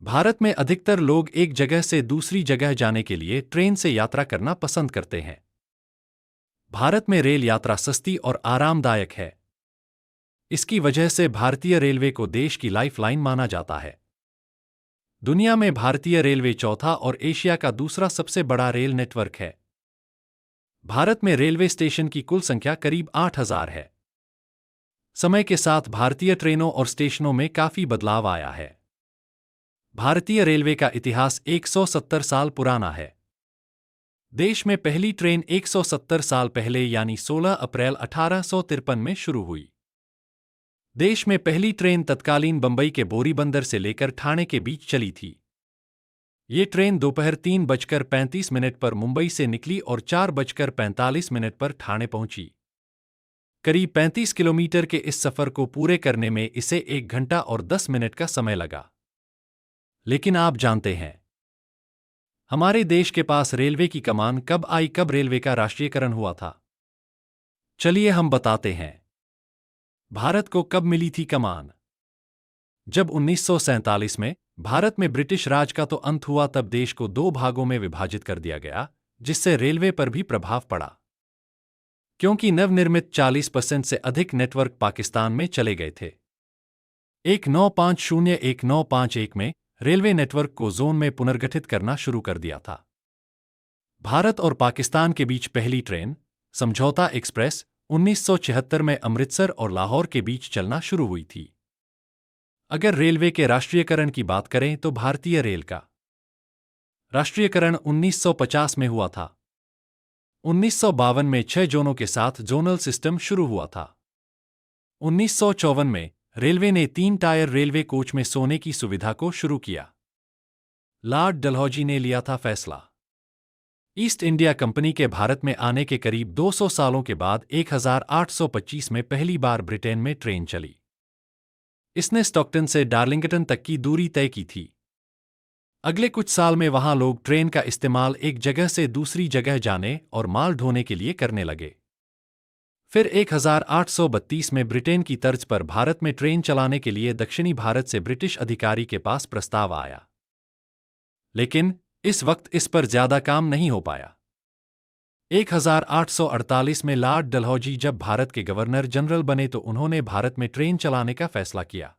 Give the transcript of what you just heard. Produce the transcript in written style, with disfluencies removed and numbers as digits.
भारत में अधिकतर लोग एक जगह से दूसरी जगह जाने के लिए ट्रेन से यात्रा करना पसंद करते हैं। भारत में रेल यात्रा सस्ती और आरामदायक है। इसकी वजह से भारतीय रेलवे को देश की लाइफलाइन माना जाता है। दुनिया में भारतीय रेलवे चौथा और एशिया का दूसरा सबसे बड़ा रेल नेटवर्क है। भारत में रेलवे स्टेशन की कुल संख्या करीब 8,000 है। समय के साथ भारतीय ट्रेनों और स्टेशनों में काफी बदलाव आया है। भारतीय रेलवे का इतिहास 170 साल पुराना है। देश में पहली ट्रेन 170 साल पहले यानी 16 अप्रैल 1853 में शुरू हुई। देश में पहली ट्रेन तत्कालीन बंबई के बोरीबंदर से लेकर ठाणे के बीच चली थी। ये ट्रेन दोपहर 3:35 पर मुंबई से निकली और 4:45 पर ठाणे पहुंची। करीब 35 किलोमीटर के इस सफर को पूरे करने में इसे 1 घंटा और 10 मिनट का समय लगा। लेकिन आप जानते हैं, हमारे देश के पास रेलवे की कमान कब आई, कब रेलवे का राष्ट्रीयकरण हुआ था? चलिए हम बताते हैं। भारत को कब मिली थी कमान? जब 1947 में भारत में ब्रिटिश राज का तो अंत हुआ, तब देश को 2 भागों में विभाजित कर दिया गया, जिससे रेलवे पर भी प्रभाव पड़ा। क्योंकि नवनिर्मित 40% से अधिक नेटवर्क पाकिस्तान में चले गए थे। 1950-1951 में रेलवे नेटवर्क को जोन में पुनर्गठित करना शुरू कर दिया था। भारत और पाकिस्तान के बीच पहली ट्रेन समझौता एक्सप्रेस 1976 में अमृतसर और लाहौर के बीच चलना शुरू हुई थी। अगर रेलवे के राष्ट्रीयकरण की बात करें तो भारतीय रेल का राष्ट्रीयकरण 1950 में हुआ था। 1952 में 6 जोनों के साथ जोनल सिस्टम शुरू हुआ था। 1954 में रेलवे ने 3 टायर रेलवे कोच में सोने की सुविधा को शुरू किया। लॉर्ड डलहौजी ने लिया था फैसला। ईस्ट इंडिया कंपनी के भारत में आने के करीब 200 सालों के बाद 1825 में पहली बार ब्रिटेन में ट्रेन चली। इसने स्टॉकटन से डार्लिंगटन तक की दूरी तय की थी। अगले कुछ साल में वहां लोग ट्रेन का इस्तेमाल एक जगह से दूसरी जगह जाने और माल ढोने के लिए करने लगे। फिर 1832 में ब्रिटेन की तर्ज पर भारत में ट्रेन चलाने के लिए दक्षिणी भारत से ब्रिटिश अधिकारी के पास प्रस्ताव आया। लेकिन इस वक्त इस पर ज्यादा काम नहीं हो पाया। 1848 में लॉर्ड डलहौजी जब भारत के गवर्नर जनरल बने तो उन्होंने भारत में ट्रेन चलाने का फैसला किया।